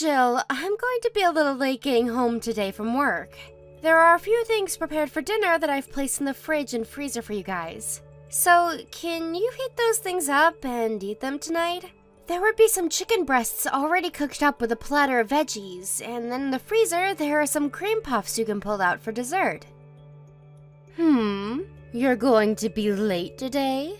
Jill, I'm going to be a little late getting home today from work. There are a few things prepared for dinner that I've placed in the fridge and freezer for you guys. So, can you heat those things up and eat them tonight? There would be some chicken breasts already cooked up with a platter of veggies, and then in the freezer there are some cream puffs you can pull out for dessert. You're going to be late today?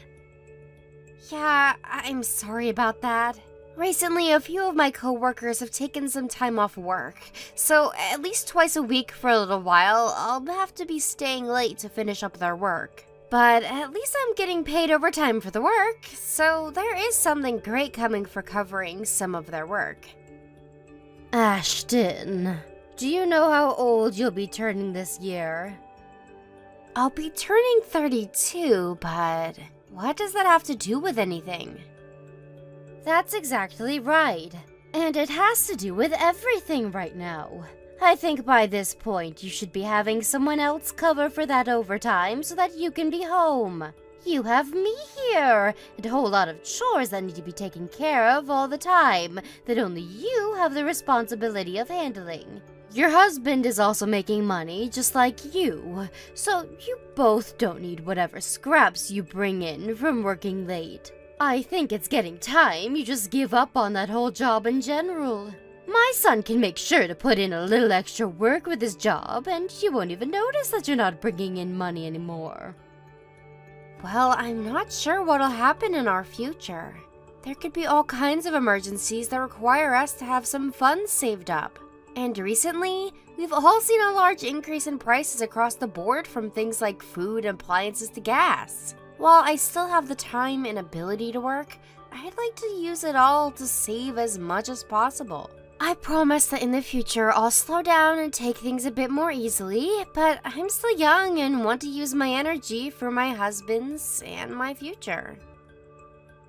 Yeah, I'm sorry about that. Recently, a few of my coworkers have taken some time off work, so at least twice a week for a little while, I'll have to be staying late to finish up their work. But at least I'm getting paid overtime for the work, so there is something great coming for covering some of their work. Ashton, do you know how old you'll be turning this year? I'll be turning 32, but what does that have to do with anything? That's exactly right. And it has to do with everything right now. I think by this point you should be having someone else cover for that overtime so that you can be home. You have me here, and a whole lot of chores that need to be taken care of all the time that only you have the responsibility of handling. Your husband is also making money just like you, so you both don't need whatever scraps you bring in from working late. I think it's getting time you just give up on that whole job in general. My son can make sure to put in a little extra work with his job, and you won't even notice that you're not bringing in money anymore. Well, I'm not sure what'll happen in our future. There could be all kinds of emergencies that require us to have some funds saved up. And recently, we've all seen a large increase in prices across the board from things like food, appliances to gas. While I still have the time and ability to work, I'd like to use it all to save as much as possible. I promise that in the future I'll slow down and take things a bit more easily, but I'm still young and want to use my energy for my husband's and my future.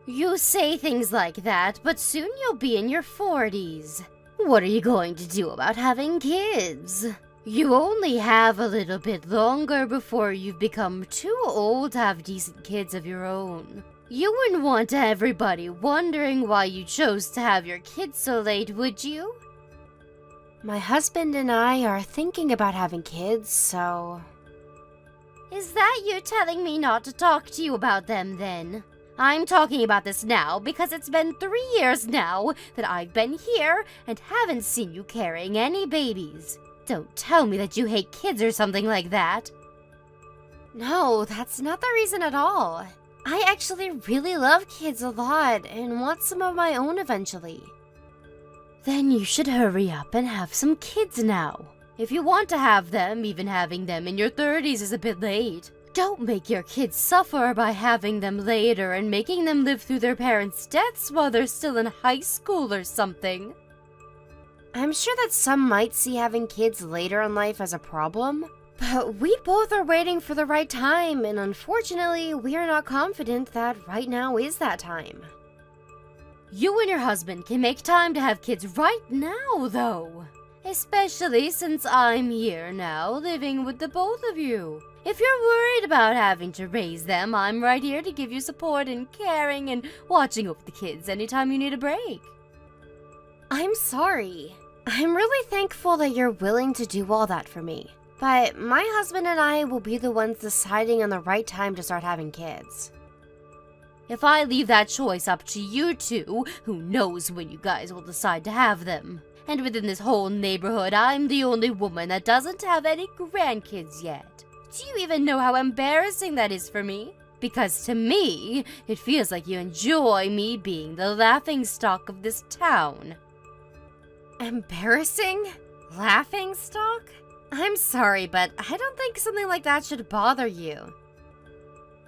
You say things like that, but soon you'll be in your 40s. What are you going to do about having kids? You only have a little bit longer before you've become too old to have decent kids of your own. You wouldn't want everybody wondering why you chose to have your kids so late, would you? My husband and I are thinking about having kids, so... Is that you telling me not to talk to you about them, then? I'm talking about this now because it's been 3 years now that I've been here and haven't seen you carrying any babies. Don't tell me that you hate kids or something like that. No, that's not the reason at all. I actually really love kids a lot and want some of my own eventually. Then you should hurry up and have some kids now. If you want to have them, even having them in your 30s is a bit late. Don't make your kids suffer by having them later and making them live through their parents' deaths while they're still in high school or something. I'm sure that some might see having kids later in life as a problem, but we both are waiting for the right time, and unfortunately, we are not confident that right now is that time. You and your husband can make time to have kids right now, though. Especially since I'm here now, living with the both of you. If you're worried about having to raise them, I'm right here to give you support and caring and watching over the kids anytime you need a break. I'm sorry. I'm really thankful that you're willing to do all that for me. But my husband and I will be the ones deciding on the right time to start having kids. If I leave that choice up to you two, who knows when you guys will decide to have them? And within this whole neighborhood, I'm the only woman that doesn't have any grandkids yet. Do you even know how embarrassing that is for me? Because to me, it feels like you enjoy me being the laughingstock of this town. Embarrassing? Laughingstock? I'm sorry, but I don't think something like that should bother you.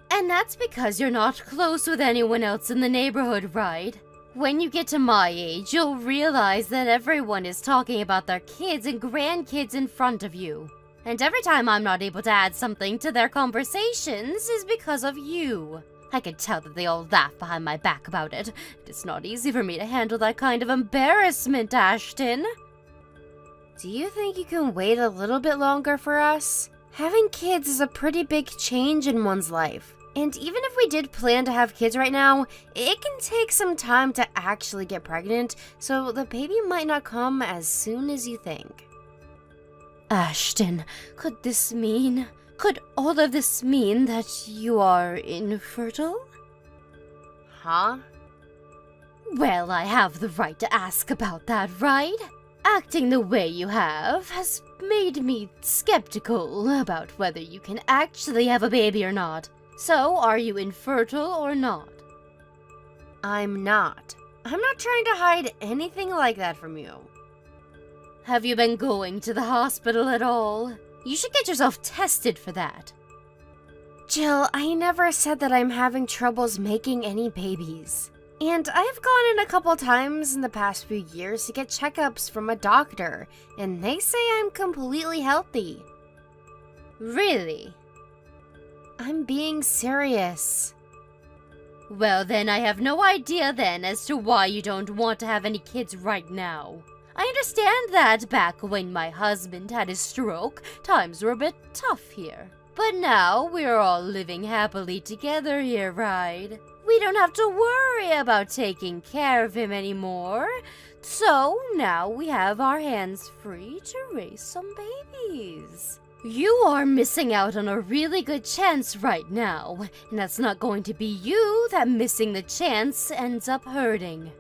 And that's because you're not close with anyone else in the neighborhood, right? When you get to my age, you'll realize that everyone is talking about their kids and grandkids in front of you. And every time I'm not able to add something to their conversations is because of you. I can tell that they all laugh behind my back about it. It's not easy for me to handle that kind of embarrassment, Ashton. Do you think you can wait a little bit longer for us? Having kids is a pretty big change in one's life. And even if we did plan to have kids right now, it can take some time to actually get pregnant, so the baby might not come as soon as you think. Ashton, could all of this mean that you are infertile? Huh? Well, I have the right to ask about that, right? Acting the way you have has made me skeptical about whether you can actually have a baby or not. So, are you infertile or not? I'm not. I'm not trying to hide anything like that from you. Have you been going to the hospital at all? You should get yourself tested for that. Jill, I never said that I'm having troubles making any babies. And I've gone in a couple times in the past few years to get checkups from a doctor, and they say I'm completely healthy. Really? I'm being serious. Well, then I have no idea then as to why you don't want to have any kids right now. I understand that back when my husband had his stroke, times were a bit tough here. But now we're all living happily together here, right? We don't have to worry about taking care of him anymore. So now we have our hands free to raise some babies. You are missing out on a really good chance right now, and that's not going to be you that missing the chance ends up hurting.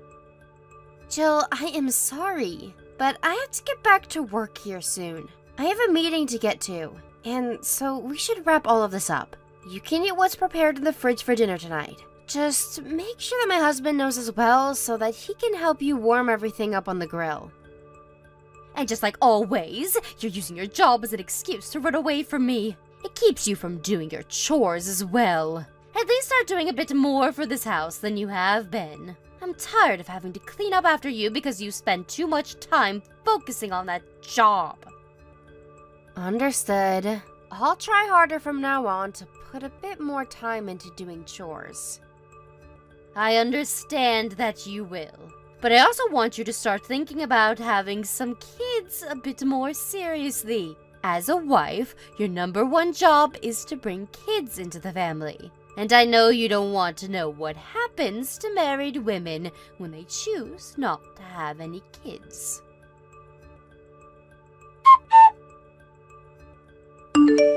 Jill, I am sorry, but I have to get back to work here soon. I have a meeting to get to, and so we should wrap all of this up. You can eat what's prepared in the fridge for dinner tonight. Just make sure that my husband knows as well so that he can help you warm everything up on the grill. And just like always, you're using your job as an excuse to run away from me. It keeps you from doing your chores as well. At least start doing a bit more for this house than you have been. I'm tired of having to clean up after you because you spend too much time focusing on that job. Understood. I'll try harder from now on to put a bit more time into doing chores. I understand that you will. But I also want you to start thinking about having some kids a bit more seriously. As a wife, your #1 job is to bring kids into the family. And I know you don't want to know what happens to married women when they choose not to have any kids.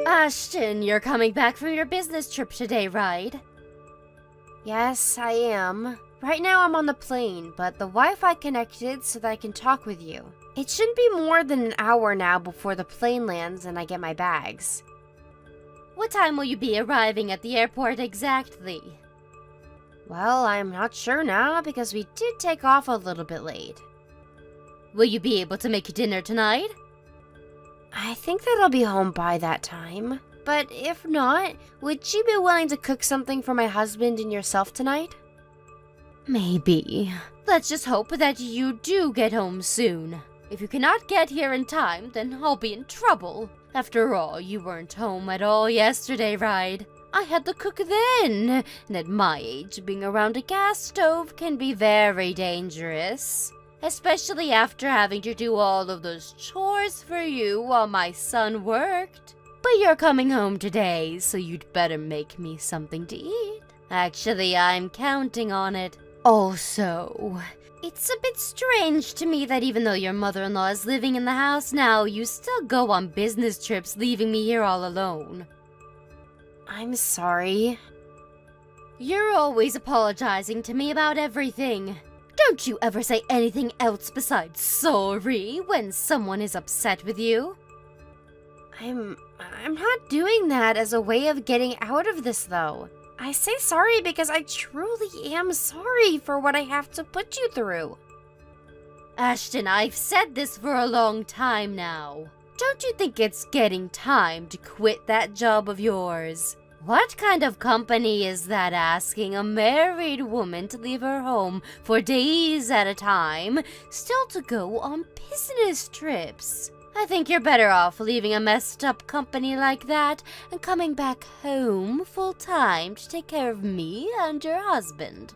Ashton, you're coming back from your business trip today, right? Yes, I am. Right now I'm on the plane, but the Wi-Fi connected so that I can talk with you. It shouldn't be more than an hour now before the plane lands and I get my bags. What time will you be arriving at the airport exactly? Well, I'm not sure now because we did take off a little bit late. Will you be able to make dinner tonight? I think that I'll be home by that time. But if not, would you be willing to cook something for my husband and yourself tonight? Maybe. Let's just hope that you do get home soon. If you cannot get here in time, then I'll be in trouble. After all, you weren't home at all yesterday, right? I had to cook then, and at my age, being around a gas stove can be very dangerous. Especially after having to do all of those chores for you while my son worked. But you're coming home today, so you'd better make me something to eat. Actually, I'm counting on it. Also, it's a bit strange to me that even though your mother-in-law is living in the house now, you still go on business trips, leaving me here all alone. I'm sorry. You're always apologizing to me about everything. Don't you ever say anything else besides sorry when someone is upset with you? I'm not doing that as a way of getting out of this, though. I say sorry because I truly am sorry for what I have to put you through. Ashton, I've said this for a long time now. Don't you think it's getting time to quit that job of yours? What kind of company is that asking a married woman to leave her home for days at a time, still to go on business trips? I think you're better off leaving a messed up company like that and coming back home full-time to take care of me and your husband.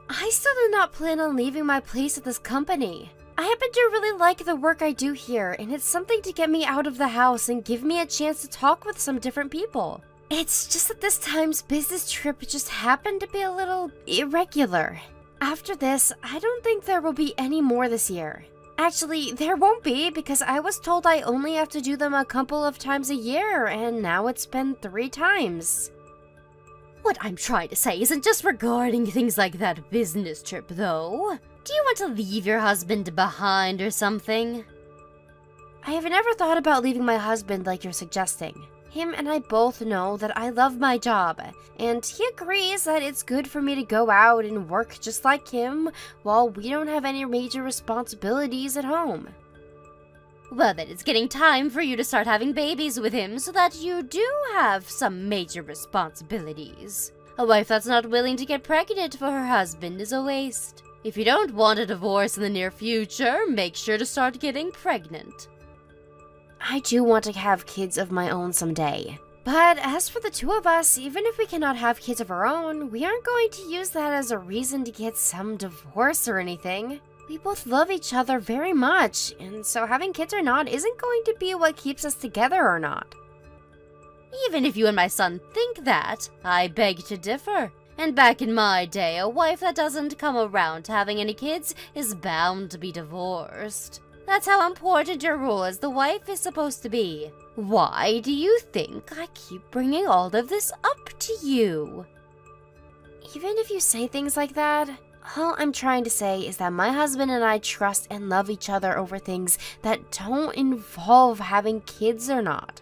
I still do not plan on leaving my place at this company. I happen to really like the work I do here, and it's something to get me out of the house and give me a chance to talk with some different people. It's just that this time's business trip just happened to be a little irregular. After this, I don't think there will be any more this year. Actually, there won't be because I was told I only have to do them a couple of times a year, and now it's been 3 times. What I'm trying to say isn't just regarding things like that business trip, though. Do you want to leave your husband behind or something? I have never thought about leaving my husband like you're suggesting. Him and I both know that I love my job, and he agrees that it's good for me to go out and work just like him while we don't have any major responsibilities at home. Well, then it's getting time for you to start having babies with him so that you do have some major responsibilities. A wife that's not willing to get pregnant for her husband is a waste. If you don't want a divorce in the near future, make sure to start getting pregnant. I do want to have kids of my own someday. But as for the 2 of us, even if we cannot have kids of our own, we aren't going to use that as a reason to get some divorce or anything. We both love each other very much, and so having kids or not isn't going to be what keeps us together or not. Even if you and my son think that, I beg to differ. And back in my day, a wife that doesn't come around to having any kids is bound to be divorced. That's how important your role as the wife is supposed to be. Why do you think I keep bringing all of this up to you? Even if you say things like that, all I'm trying to say is that my husband and I trust and love each other over things that don't involve having kids or not.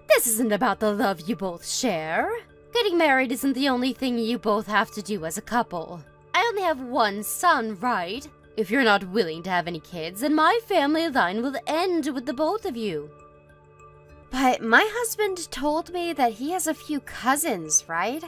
This isn't about the love you both share. Getting married isn't the only thing you both have to do as a couple. I only have one son, right? If you're not willing to have any kids, then my family line will end with the both of you. But my husband told me that he has a few cousins, right?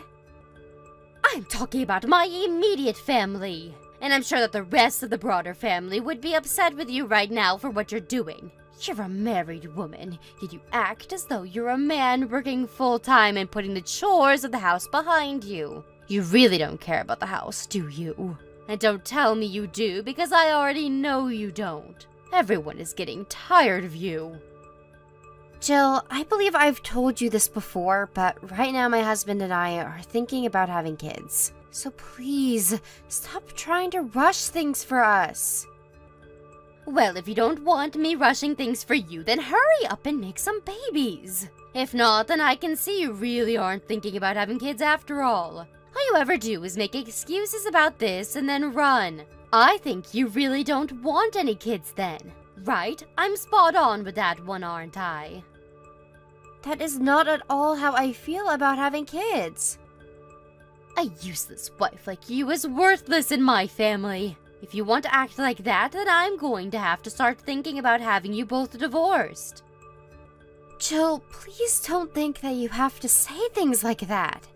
I'm talking about my immediate family. And I'm sure that the rest of the broader family would be upset with you right now for what you're doing. You're a married woman, yet you act as though you're a man working full-time and putting the chores of the house behind you. You really don't care about the house, do you? And don't tell me you do, because I already know you don't. Everyone is getting tired of you. Jill, I believe I've told you this before, but right now my husband and I are thinking about having kids. So please, stop trying to rush things for us. Well, if you don't want me rushing things for you, then hurry up and make some babies. If not, then I can see you really aren't thinking about having kids after all. All you ever do is make excuses about this and then run. I think you really don't want any kids then, right? I'm spot on with that one, aren't I? That is not at all how I feel about having kids. A useless wife like you is worthless in my family. If you want to act like that, then I'm going to have to start thinking about having you both divorced. Jill, please don't think that you have to say things like that.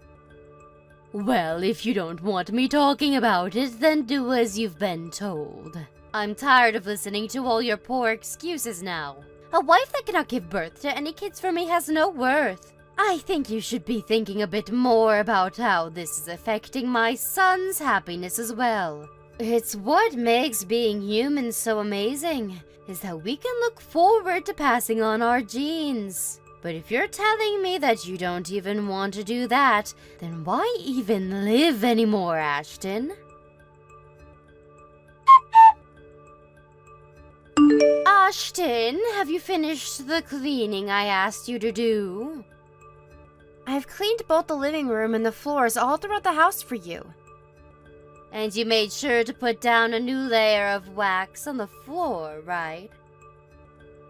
Well, if you don't want me talking about it, then do as you've been told. I'm tired of listening to all your poor excuses now. A wife that cannot give birth to any kids for me has no worth. I think you should be thinking a bit more about how this is affecting my son's happiness as well. It's what makes being human so amazing, is that we can look forward to passing on our genes. But if you're telling me that you don't even want to do that, then why even live anymore, Ashton? Ashton, have you finished the cleaning I asked you to do? I've cleaned both the living room and the floors all throughout the house for you. And you made sure to put down a new layer of wax on the floor, right?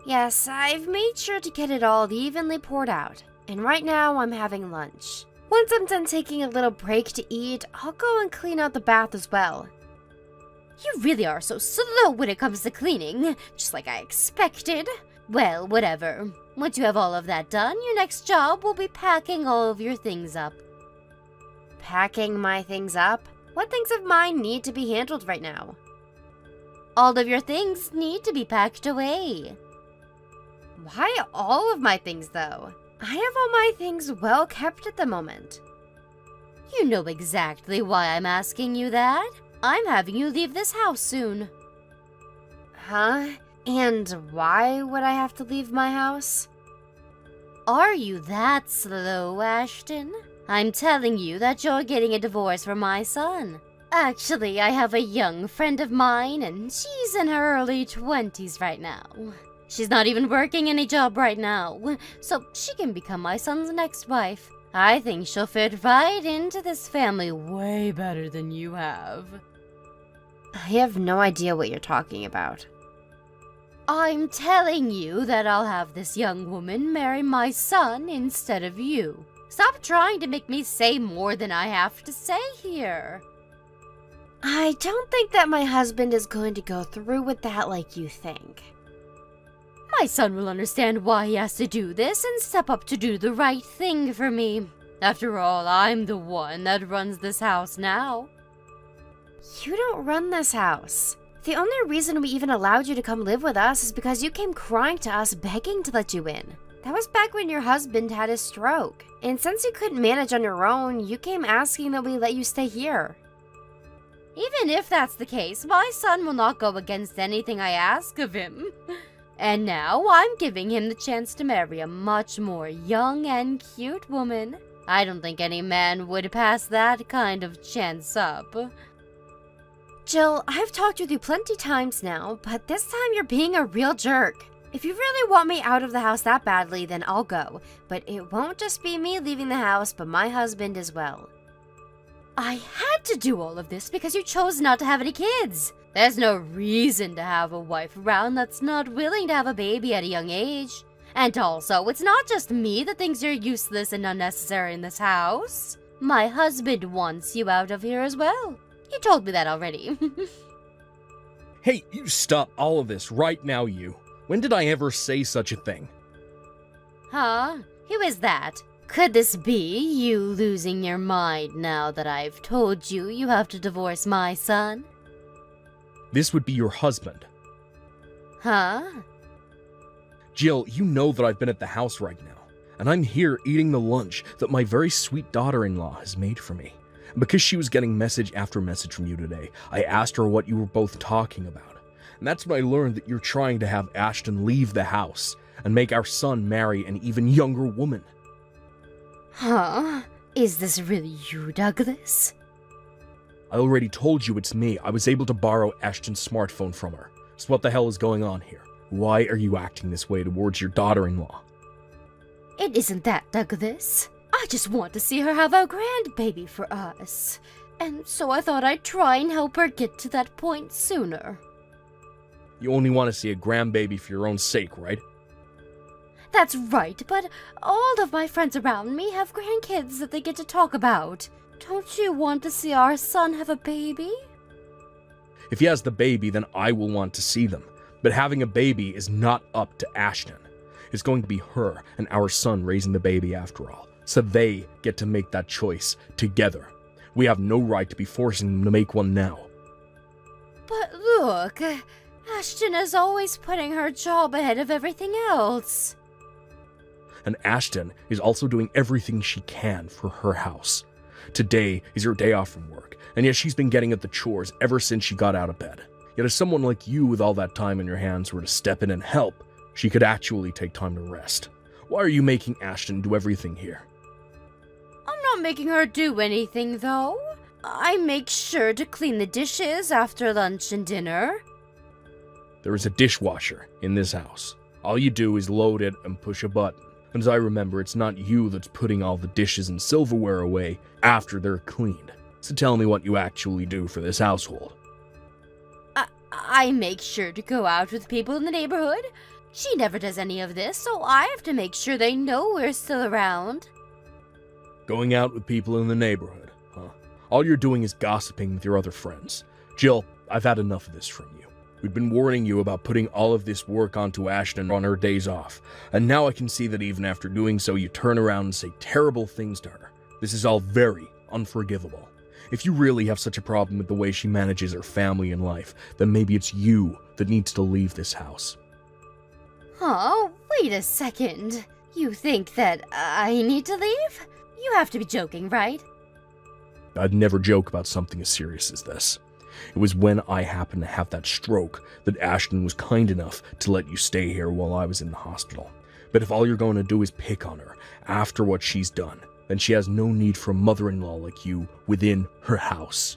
Yes, I've made sure to get it all evenly poured out, and right now I'm having lunch. Once I'm done taking a little break to eat, I'll go and clean out the bath as well. You really are so slow when it comes to cleaning, just like I expected. Well, whatever. Once you have all of that done, your next job will be packing all of your things up. Packing my things up? What things of mine need to be handled right now? All of your things need to be packed away. Why all of my things, though? I have all my things well kept at the moment. You know exactly why I'm asking you that. I'm having you leave this house soon. Huh? And why would I have to leave my house? Are you that slow, Ashton? I'm telling you that you're getting a divorce from my son. Actually, I have a young friend of mine, and she's in her early 20s right now. She's not even working any job right now, so she can become my son's next wife. I think she'll fit right into this family way better than you have. I have no idea what you're talking about. I'm telling you that I'll have this young woman marry my son instead of you. Stop trying to make me say more than I have to say here. I don't think that my husband is going to go through with that like you think. My son will understand why he has to do this and step up to do the right thing for me. After all, I'm the one that runs this house now. You don't run this house. The only reason we even allowed you to come live with us is because you came crying to us begging to let you in. That was back when your husband had his stroke. And since you couldn't manage on your own, you came asking that we let you stay here. Even if that's the case, my son will not go against anything I ask of him. And now I'm giving him the chance to marry a much more young and cute woman. I don't think any man would pass that kind of chance up. Jill, I've talked with you plenty times now, but this time you're being a real jerk. If you really want me out of the house that badly, then I'll go. But it won't just be me leaving the house, but my husband as well. I had to do all of this because you chose not to have any kids. There's no reason to have a wife around that's not willing to have a baby at a young age. And also, it's not just me that thinks you're useless and unnecessary in this house. My husband wants you out of here as well. He told me that already. Hey, you stop all of this right now, you. When did I ever say such a thing? Huh? Who is that? Could this be you losing your mind now that I've told you you have to divorce my son? This would be your husband. Huh? Jill, you know that I've been at the house right now, and I'm here eating the lunch that my very sweet daughter-in-law has made for me. Because she was getting message after message from you today, I asked her what you were both talking about. And that's when I learned that you're trying to have Ashton leave the house and make our son marry an even younger woman. Huh? Is this really you, Douglas? I already told you it's me. I was able to borrow Ashton's smartphone from her. So what the hell is going on here? Why are you acting this way towards your daughter-in-law? It isn't that, Douglas. I just want to see her have a grandbaby for us. And so I thought I'd try and help her get to that point sooner. You only want to see a grandbaby for your own sake, right? That's right, but all of my friends around me have grandkids that they get to talk about. Don't you want to see our son have a baby? If he has the baby, then I will want to see them. But having a baby is not up to Ashton. It's going to be her and our son raising the baby after all. So they get to make that choice together. We have no right to be forcing them to make one now. But look, Ashton is always putting her job ahead of everything else. And Ashton is also doing everything she can for her house. Today is her day off from work, and yet she's been getting at the chores ever since she got out of bed. Yet if someone like you with all that time in your hands were to step in and help, she could actually take time to rest. Why are you making Ashton do everything here? I'm not making her do anything, though. I make sure to clean the dishes after lunch and dinner. There is a dishwasher in this house. All you do is load it and push a button. And as I remember, it's not you that's putting all the dishes and silverware away after they're cleaned. So tell me what you actually do for this household. I make sure to go out with people in the neighborhood. She never does any of this, so I have to make sure they know we're still around. Going out with people in the neighborhood, huh? All you're doing is gossiping with your other friends. Jill, I've had enough of this from you. We've been warning you about putting all of this work onto Ashton on her days off, and now I can see that even after doing so, you turn around and say terrible things to her. This is all very unforgivable. If you really have such a problem with the way she manages her family and life, then maybe it's you that needs to leave this house. Oh, wait a second. You think that I need to leave? You have to be joking, right? I'd never joke about something as serious as this. It was when I happened to have that stroke that Ashton was kind enough to let you stay here while I was in the hospital. But if all you're going to do is pick on her after what she's done, then she has no need for a mother-in-law like you within her house.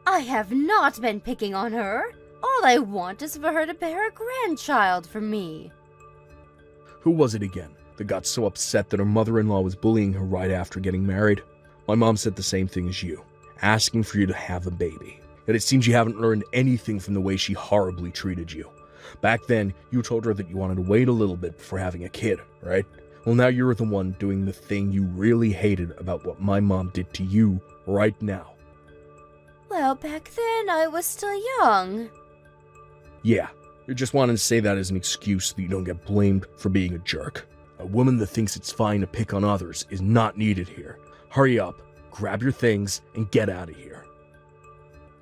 I have not been picking on her. All I want is for her to bear a grandchild for me. Who was it again that got so upset that her mother-in-law was bullying her right after getting married? My mom said the same thing as you, asking for you to have a baby. Yet it seems you haven't learned anything from the way she horribly treated you. Back then, you told her that you wanted to wait a little bit before having a kid, right? Well, now you're the one doing the thing you really hated about what my mom did to you right now. Well, back then I was still young. Yeah, you're just wanting to say that as an excuse so that you don't get blamed for being a jerk. A woman that thinks it's fine to pick on others is not needed here. Hurry up, grab your things, and get out of here.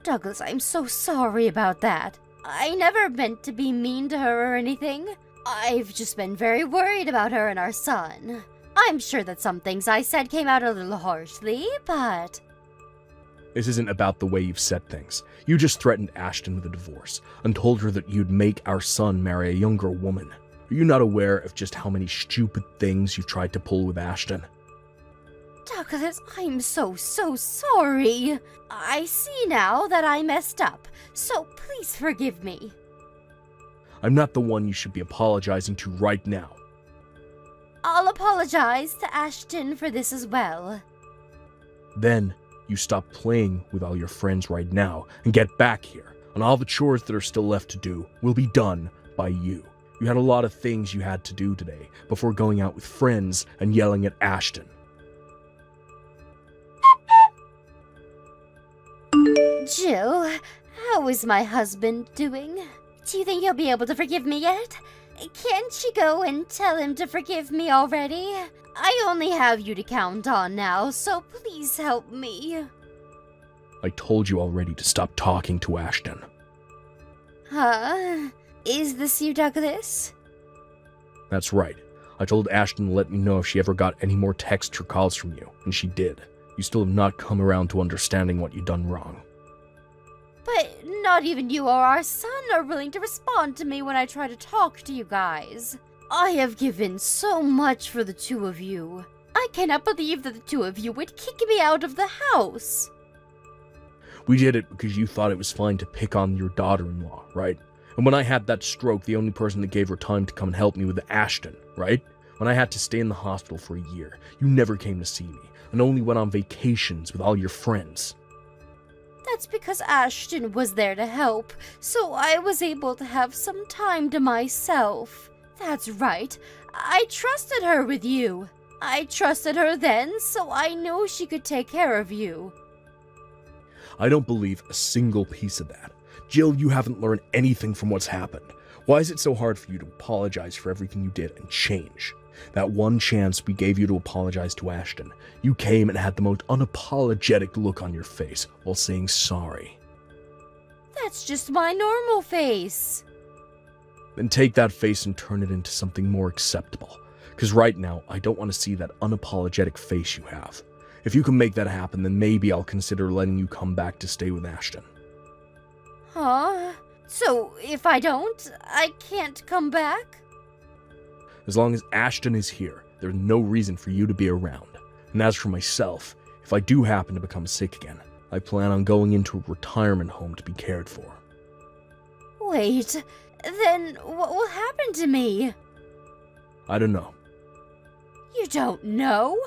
Douglas, I'm so sorry about that. I never meant to be mean to her or anything. I've just been very worried about her and our son. I'm sure that some things I said came out a little harshly, but... This isn't about the way you've said things. You just threatened Ashton with a divorce and told her that you'd make our son marry a younger woman. Are you not aware of just how many stupid things you've tried to pull with Ashton? Douglas, I'm so sorry. I see now that I messed up, so please forgive me. I'm not the one you should be apologizing to right now. I'll apologize to Ashton for this as well. Then, you stop playing with all your friends right now and get back here, and all the chores that are still left to do will be done by you. You had a lot of things you had to do today before going out with friends and yelling at Ashton. Jill, how is my husband doing? Do you think he'll be able to forgive me yet? Can't you go and tell him to forgive me already? I only have you to count on now, so please help me. I told you already to stop talking to Ashton. Huh? Is this you, Douglas? That's right. I told Ashton to let me know if she ever got any more texts or calls from you, and she did. You still have not come around to understanding what you've done wrong. But not even you or our son are willing to respond to me when I try to talk to you guys. I have given so much for the two of you. I cannot believe that the two of you would kick me out of the house. We did it because you thought it was fine to pick on your daughter-in-law, right? And when I had that stroke, the only person that gave her time to come and help me was Ashton, right? When I had to stay in the hospital for a year, you never came to see me, and only went on vacations with all your friends. That's because Ashton was there to help, so I was able to have some time to myself. That's right. I trusted her with you. I trusted her then, so I knew she could take care of you. I don't believe a single piece of that. Jill, you haven't learned anything from what's happened. Why is it so hard for you to apologize for everything you did and change? That one chance we gave you to apologize to Ashton, you came and had the most unapologetic look on your face while saying sorry. That's just my normal face. Then take that face and turn it into something more acceptable. Because right now, I don't want to see that unapologetic face you have. If you can make that happen, then maybe I'll consider letting you come back to stay with Ashton. Huh? So, if I don't, I can't come back? As long as Ashton is here, there's no reason for you to be around. And as for myself, if I do happen to become sick again, I plan on going into a retirement home to be cared for. Wait, then what will happen to me? I don't know. You don't know?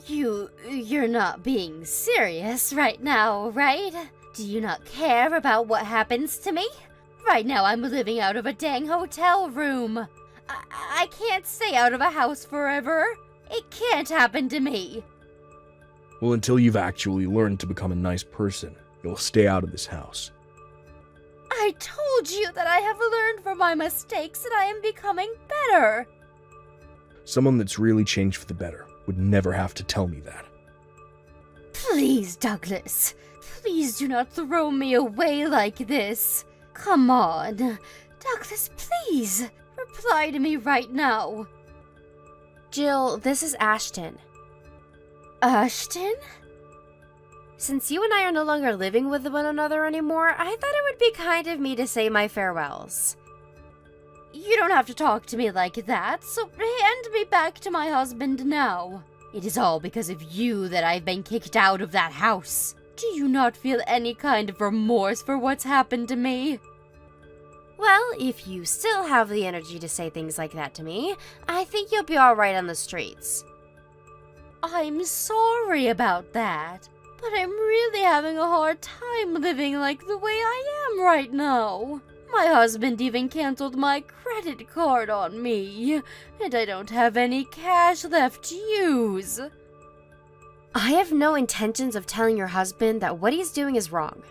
You're not being serious right now, right? Do you not care about what happens to me? Right now I'm living out of a dang hotel room. I can't stay out of a house forever. It can't happen to me. Well, until you've actually learned to become a nice person, you'll stay out of this house. I told you that I have learned from my mistakes and I am becoming better. Someone that's really changed for the better would never have to tell me that. Please, Douglas. Please do not throw me away like this. Come on. Douglas, please. Reply to me right now. Jill, this is Ashton. Ashton? Since you and I are no longer living with one another anymore, I thought it would be kind of me to say my farewells. you don't have to talk to me like that, so hand me back to my husband now. It is all because of you that I've been kicked out of that house. Do you not feel any kind of remorse for what's happened to me? Well, if you still have the energy to say things like that to me, I think you'll be alright on the streets. I'm sorry about that, but I'm really having a hard time living like the way I am right now. My husband even canceled my credit card on me, and I don't have any cash left to use. I have no intentions of telling your husband that what he's doing is wrong.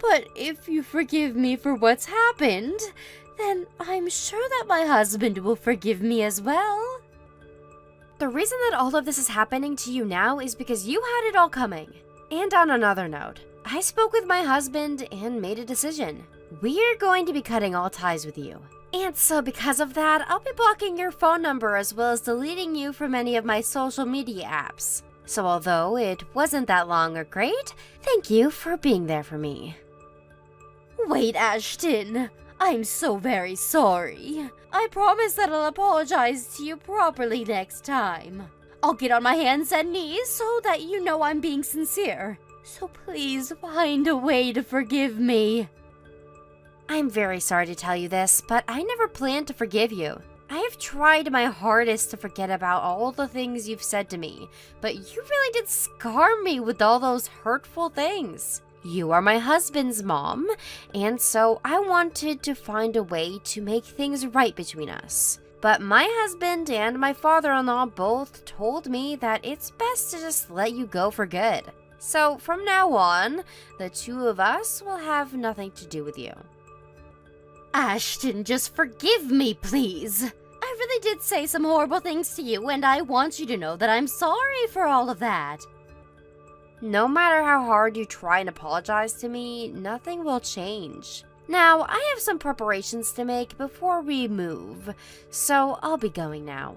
But if you forgive me for what's happened, then I'm sure that my husband will forgive me as well. The reason that all of this is happening to you now is because you had it all coming. And on another note, I spoke with my husband and made a decision. We're going to be cutting all ties with you. And so because of that, I'll be blocking your phone number as well as deleting you from any of my social media apps. So although it wasn't that long or great, thank you for being there for me. Wait, Ashton. I'm so very sorry. I promise that I'll apologize to you properly next time. I'll get on my hands and knees so that you know I'm being sincere. So please find a way to forgive me. I'm very sorry to tell you this, but I never planned to forgive you. I have tried my hardest to forget about all the things you've said to me, but you really did scar me with all those hurtful things. You are my husband's mom, and so I wanted to find a way to make things right between us. But my husband and my father-in-law both told me that it's best to just let you go for good. So from now on, the two of us will have nothing to do with you. Ashton, just forgive me, please. I really did say some horrible things to you, and I want you to know that I'm sorry for all of that. No matter how hard you try and apologize to me, nothing will change. Now, I have some preparations to make before we move, so I'll be going now.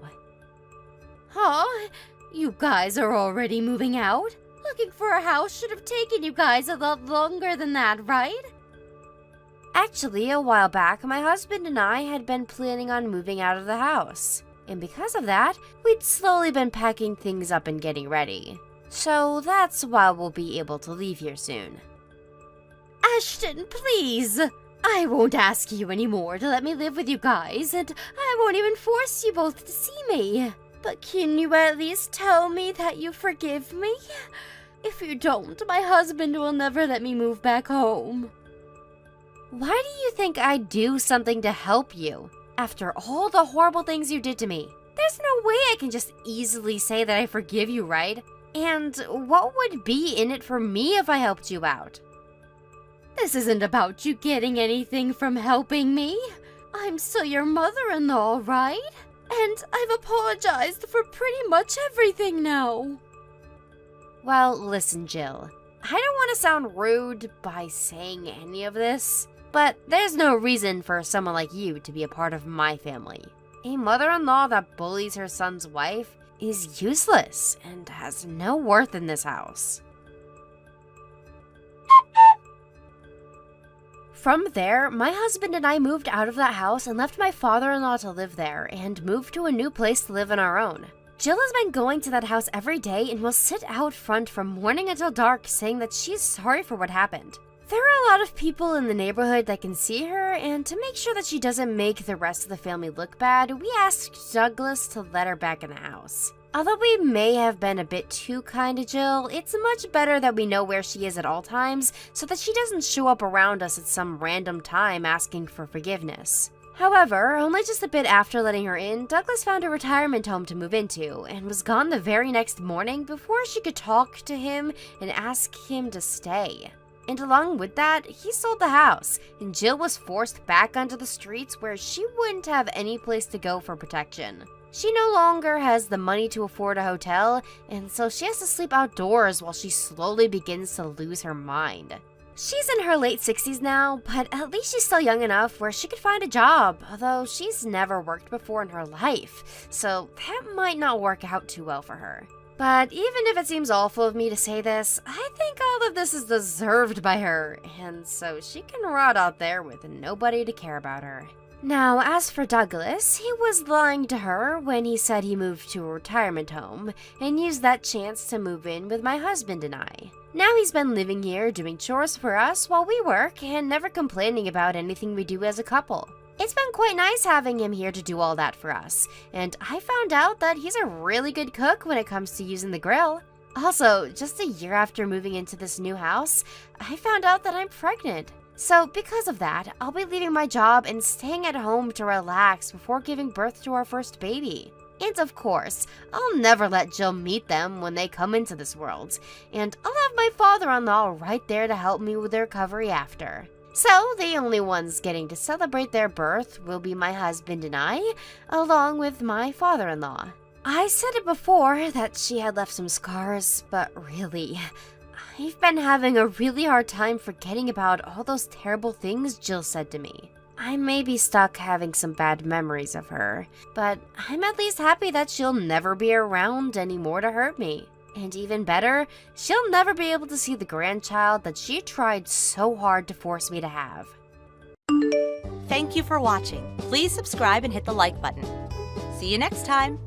Huh? You guys are already moving out? Looking for a house should have taken you guys a lot longer than that, right? Actually, a while back, my husband and I had been planning on moving out of the house. And because of that, we'd slowly been packing things up and getting ready. So that's why we'll be able to leave here soon. Ashton, please! I won't ask you anymore to let me live with you guys, and I won't even force you both to see me. But can you at least tell me that you forgive me? If you don't, my husband will never let me move back home. Why do you think I'd do something to help you? After all the horrible things you did to me, there's no way I can just easily say that I forgive you, right? And what would be in it for me if I helped you out? This isn't about you getting anything from helping me. I'm still your mother-in-law, right? And I've apologized for pretty much everything now. Well, listen, Jill. I don't want to sound rude by saying any of this, but there's no reason for someone like you to be a part of my family. A mother-in-law that bullies her son's wife is useless and has no worth in this house. From there, my husband and I moved out of that house and left my father-in-law to live there and moved to a new place to live on our own. Jill has been going to that house every day and will sit out front from morning until dark saying that she's sorry for what happened. There are a lot of people in the neighborhood that can see her, and to make sure that she doesn't make the rest of the family look bad, we asked Douglas to let her back in the house. Although we may have been a bit too kind to Jill, it's much better that we know where she is at all times so that she doesn't show up around us at some random time asking for forgiveness. However, only just a bit after letting her in, Douglas found a retirement home to move into and was gone the very next morning before she could talk to him and ask him to stay. And along with that, he sold the house, and Jill was forced back onto the streets where she wouldn't have any place to go for protection. She no longer has the money to afford a hotel, and so she has to sleep outdoors while she slowly begins to lose her mind. She's in her late 60s now, but at least she's still young enough where she could find a job, although she's never worked before in her life, so that might not work out too well for her. But even if it seems awful of me to say this, I think all of this is deserved by her, and so she can rot out there with nobody to care about her. Now, as for Douglas, he was lying to her when he said he moved to a retirement home and used that chance to move in with my husband and I. Now he's been living here doing chores for us while we work and never complaining about anything we do as a couple. It's been quite nice having him here to do all that for us, and I found out that he's a really good cook when it comes to using the grill. Also, just a year after moving into this new house, I found out that I'm pregnant. So because of that, I'll be leaving my job and staying at home to relax before giving birth to our first baby. And of course, I'll never let Jill meet them when they come into this world, and I'll have my father-in-law right there to help me with their recovery after. So the only ones getting to celebrate their birth will be my husband and I, along with my father-in-law. I said it before that she had left some scars, but really, I've been having a really hard time forgetting about all those terrible things Jill said to me. I may be stuck having some bad memories of her, but I'm at least happy that she'll never be around anymore to hurt me. And even better, she'll never be able to see the grandchild that she tried so hard to force me to have. Thank you for watching. Please subscribe and hit the like button. See you next time.